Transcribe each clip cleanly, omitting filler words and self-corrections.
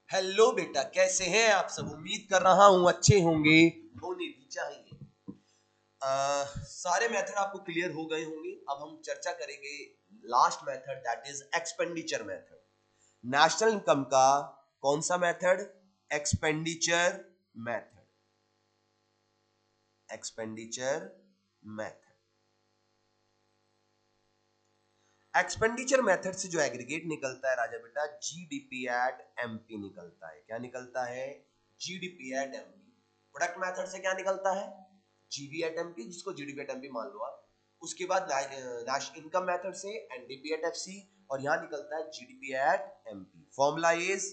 Hello बेटा, कैसे हैं आप सब? उम्मीद कर रहा हूं अच्छे होंगे, होने भी चाहिए। सारे मेथड आपको क्लियर हो गए होंगे। अब हम चर्चा करेंगे last method, that is expenditure method. National income का कौन सा method? Expenditure method. Expenditure method. Expenditure method से जो एग्रीगेट निकलता है राजा बेटा, जीडीपी एट एमपी निकलता है। क्या निकलता है? GDP at MP. Product method से क्या निकलता है? जीबी एट एमपी, जिसको जीडीपी एट एमपी मान लो आप। उसके बाद नेशनल इनकम मेथड से एनडीपी एट एफसी, और यहां निकलता है GDP at MP. Formula is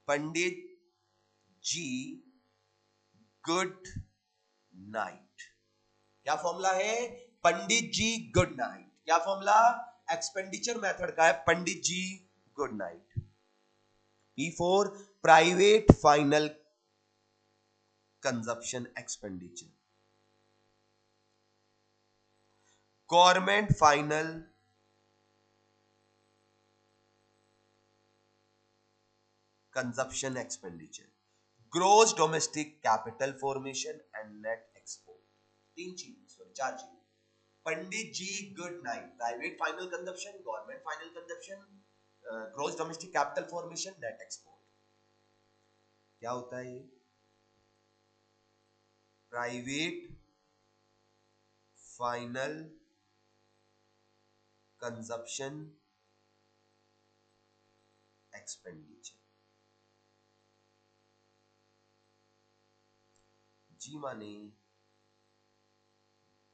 Pandit ji good night. क्या फॉर्मूला है? Pandit ji good night. क्या फॉर्मूला एक्सपेंडिचर मेथड का है? Pandit ji good night. P4 private final consumption expenditure. Government final consumption expenditure. Gross domestic capital formation and net export. तीन चीज, sorry चार चीज। Pandit ji good night, private final consumption, government final consumption, gross domestic capital formation, net export. क्या होता है ये? Private final consumption expenditure. जी माने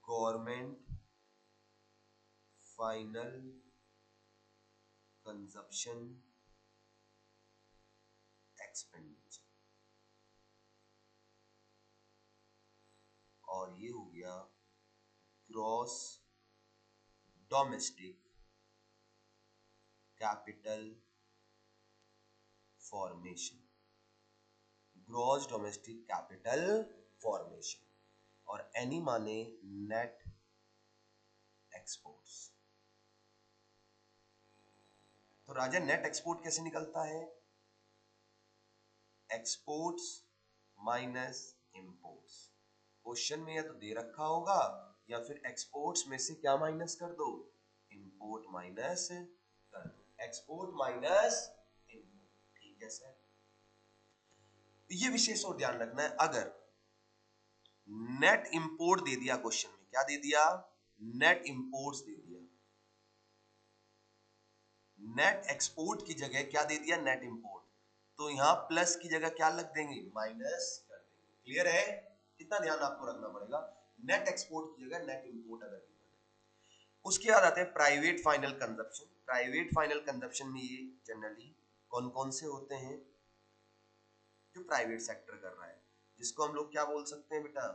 गवर्नमेंट फाइनल कंजप्शन एक्सपेंडिचर, और ये हो गया gross domestic capital formation. Gross domestic capital formation, और एनी माने नेट एक्सपोर्ट्स। तो राजा नेट एक्सपोर्ट कैसे निकलता है? Exports minus imports. क्वेश्चन में या तो दे रखा होगा, या फिर एक्सपोर्ट्स में से क्या माइनस कर दो? इंपोर्ट माइनस कर दो। Export minus import. ठीक है सर। ये विशेष और ध्यान रखना है, अगर नेट इंपोर्ट दे दिया क्वेश्चन में, क्या दे दिया? नेट इंपोर्ट्स दे दिया। नेट एक्सपोर्ट की जगह क्या दे दिया? Net import. तो यहां प्लस की जगह क्या लग देंगे? माइनस कर देंगे। क्लियर है? कितना ध्यान आपको रखना पड़ेगा। नेट एक्सपोर्ट की जगह नेट इंपोर्ट अगर गिवन है। उसके बाद आते हैं private final consumption. Private final consumption में ये जनरली कौन कौन से होते हैं? जो प्राइवेट सेक्टर कर रहा है, जिसको हम लोग क्या बोल सकते हैं बेटा?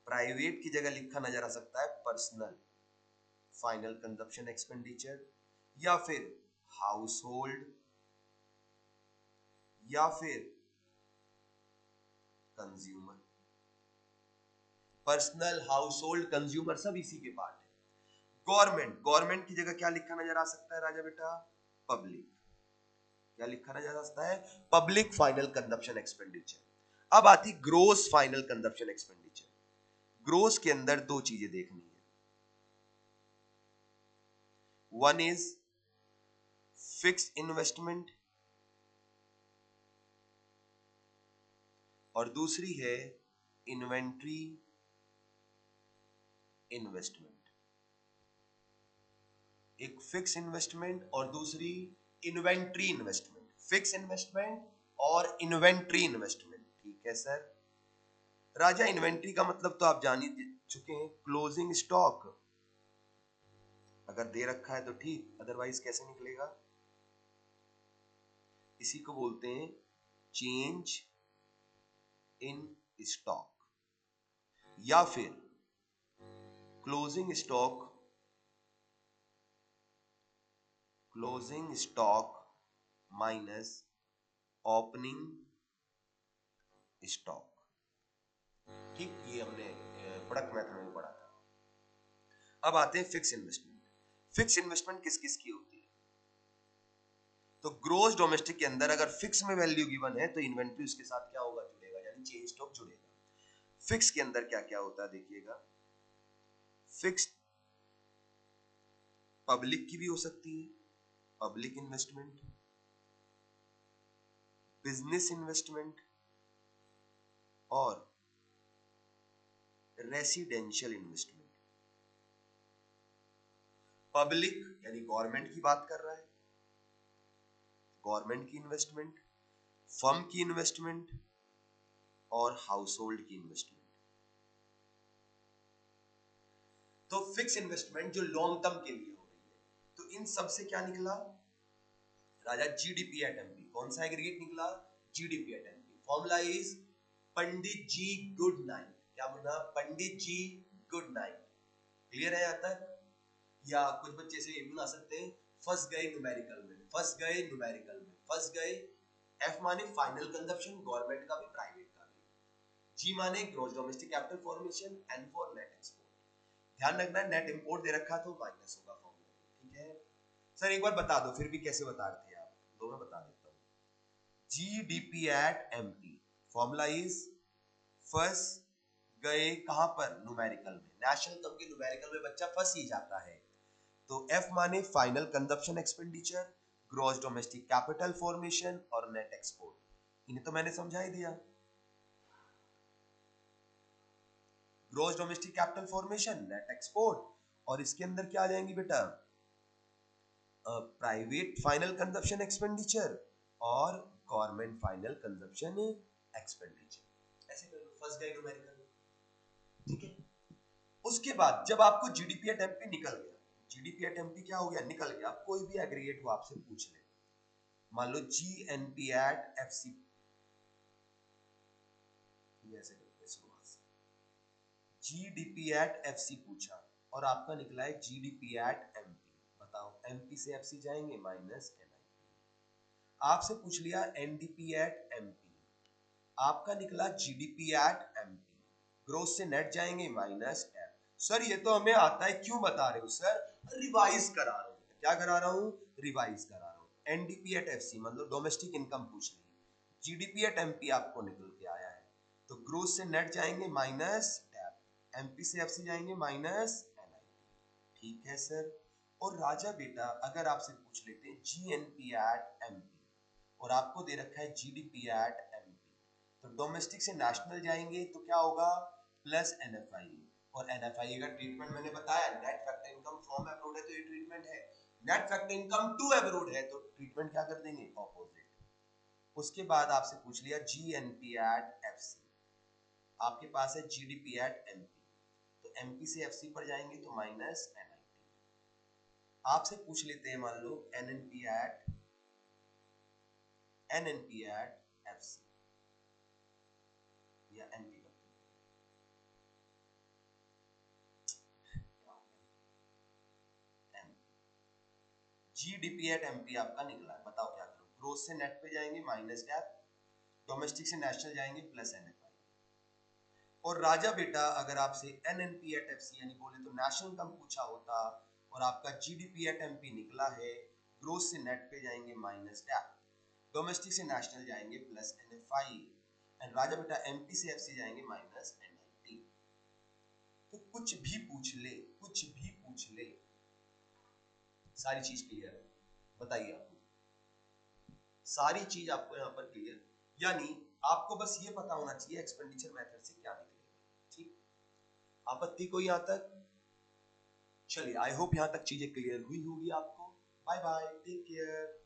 प्राइवेट की जगह लिखा नजर आ सकता है पर्सनल फाइनल कंजप्शन एक्सपेंडिचर, या फिर हाउस होल्ड, या फिर consumer. Personal, house hold, consumer सब इसी के पार्ट है। गवर्नमेंट, गवर्नमेंट की जगह क्या लिखा नजर आ सकता है राजा बेटा? पब्लिक। क्या लिखा नजर आ सकता है? Public final consumption expenditure. अब आती gross final consumption expenditure. Gross के अंदर दो चीजें देखनी है। वन इज फिक्स्ड इन्वेस्टमेंट, और दूसरी है इन्वेंट्री इन्वेस्टमेंट। एक फिक्स इन्वेस्टमेंट और दूसरी इन्वेंट्री इन्वेस्टमेंट। फिक्स इन्वेस्टमेंट और इन्वेंट्री इन्वेस्टमेंट। ठीक है सर। राजा इन्वेंट्री का मतलब तो आप जान ही चुके हैं, क्लोजिंग स्टॉक। अगर दे रखा है तो ठीक, अदरवाइज कैसे निकलेगा? इसी को बोलते हैं चेंज इन स्टॉक, या फिर closing stock, closing stock minus opening stock. ठीक, ये हमने प्रोडक्ट मेथड में पढ़ा था। अब आते हैं फिक्स इन्वेस्टमेंट। फिक्स इन्वेस्टमेंट किस किस की होती है? तो ग्रोस डोमेस्टिक के अंदर अगर फिक्स में वैल्यू गिवन है तो इन्वेंट्री उसके साथ क्या होगा, जुड़ेगा, यानी चेंज स्टॉक जुड़ेगा। फिक्स के अंदर क्या क्या होता है देखिएगा, फिक्स पब्लिक की भी हो सकती है, पब्लिक इन्वेस्टमेंट, बिजनेस इन्वेस्टमेंट और रेसिडेंशियल इन्वेस्टमेंट। पब्लिक यानी गवर्नमेंट की बात कर रहा है, गवर्नमेंट की इन्वेस्टमेंट, फर्म की इन्वेस्टमेंट और हाउस होल्ड की इन्वेस्टमेंट। तो फिक्स इन्वेस्टमेंट जो लॉन्ग टर्म के लिए हो रही है, तो इन सब से क्या निकला राजा, जीडीपी एट एमपी। कौन सा एग्रीगेट निकला, GDP at MP. Formula is Pandit ji good night. क्या बोला, Pandit ji good night. Clear है यहां तक? या कुछ बच्चे से ये भी बना सकते हैं, फंस गए न्यूमेरिकल में, फंस गए न्यूमेरिकल में, फंस गए। एफ माने फाइनल कंजप्शन, गवर्नमेंट का भी प्राइवेट का भी। जी माने gross domestic capital formation, N for net export. ध्यान रखना नेट इंपोर्ट दे रखा तो माइनस होगा फॉर्मूला, ठीक है सर? एक बार बता दो फिर भी कैसे बता रहे थे आप, दो मैं बता देता हूं। GDP at MP, formula is फंस गए कहां पर, न्यूमेरिकल में। नेशनल तब के न्यूमेरिकल में बच्चा फंस ही जाता है। तो एफ माने final consumption expenditure, gross domestic capital formation और नेट एक्सपोर्ट। इन्हें तो मैंने समझा ही दिया। Gross domestic capital formation, net export, और इसके अंदर क्या आ जाएंगी बेटा, प्राइवेट फाइनल कंजप्शन एक्सपेंडिचर और गवर्नमेंट फाइनल कंजप्शन एक्सपेंडिचर। ऐसे कर लो, फंस गए न्यूमेरिकल, ठीक है। उसके बाद जब आपको जीडीपी एट एमपी निकल गया, जीडीपी एट एमपी क्या हो गया, निकल गया, कोई भी एग्रीगेट वो आपसे पूछ ले, मान लो जीएनपी एट एफसी, ऐसे करते हैं शुरुआत से, जीडीपी एट एफसी पूछा और आपका निकला है जीडीपी एट एमपी। बताओ एमपी से एफसी जाएंगे माइनस एनआईपी। आपसे पूछ लिया एनडीपी एट एमपी, आपका निकला जीडीपी एट एमपी। ग्रोथ से नेट जाएंगे माइनस एफ। सर ये तो हमें आता है, क्यों बता रहे हो सर? रिवाइज करा रहा हूं। क्या करा रहा हूं? रिवाइज करा रहा हूं। एनडीपी एट एफसी मतलब डोमेस्टिक इनकम पूछ ली, जीडीपी एट एमपी आपको निकल के आया है, तो ग्रोथ से नेट जाएंगे माइनस एफ, एमपी से एफसी जाएंगे माइनस एनआईपी। ठीक है सर। और राजा बेटा अगर आपसे पूछ लेते हैं जीएनपी एट एमपी और आपको दे रखा है जीडीपी एट एमपी, तो डोमेस्टिक से नेशनल जाएंगे तो क्या होगा, प्लस एनएफआई। और एनएफआई का ट्रीटमेंट मैंने बताया, net factor income from abroad है तो ये ट्रीटमेंट है, net factor income to abroad है तो ट्रीटमेंट क्या कर देंगे, ऑपोजिट। उसके बाद आपसे पूछ लिया जीएनपी एट एफसी, आपके पास है जीडीपी एट एमपी, तो एमपी से एफसी पर जाएंगे तो माइनस एनआईटी। आपसे पूछ लेते हैं मान लो एनएनपी एट एफसी या एनपी, जीडीपी एट एमपी आपका निकला है। बताओ क्या करो, ग्रोथ से नेट पे जाएंगे माइनस गैप, डोमेस्टिक से नेशनल जाएंगे प्लस एनएफआई। और राजा बेटा अगर आपसे एनएनपी एट एफसी यानी बोले तो नेशनल कम पूछा होता और आपका जीडीपी एट एमपी निकला है, ग्रोथ से नेट पे जाएंगे माइनस गैप, डोमेस्टिक से नेशनल जाएंगे प्लस एनएफआई, एंड राजा बेटा एमपी से एफसी जाएंगे माइनस एनआईटी। तो कुछ भी पूछ ले, कुछ भी पूछ ले, सारी चीज क्लियर है। बताइए आपको, सारी चीज आपको यहाँ पर क्लियर, यानी आपको बस ये पता होना चाहिए एक्सपेंडिचर मेथड से क्या निकलेगा। ठीक, आपत्ति कोई यहाँ तक? चलिए आई होप यहाँ तक चीजें क्लियर हुई होगी आपको। Bye bye, take care.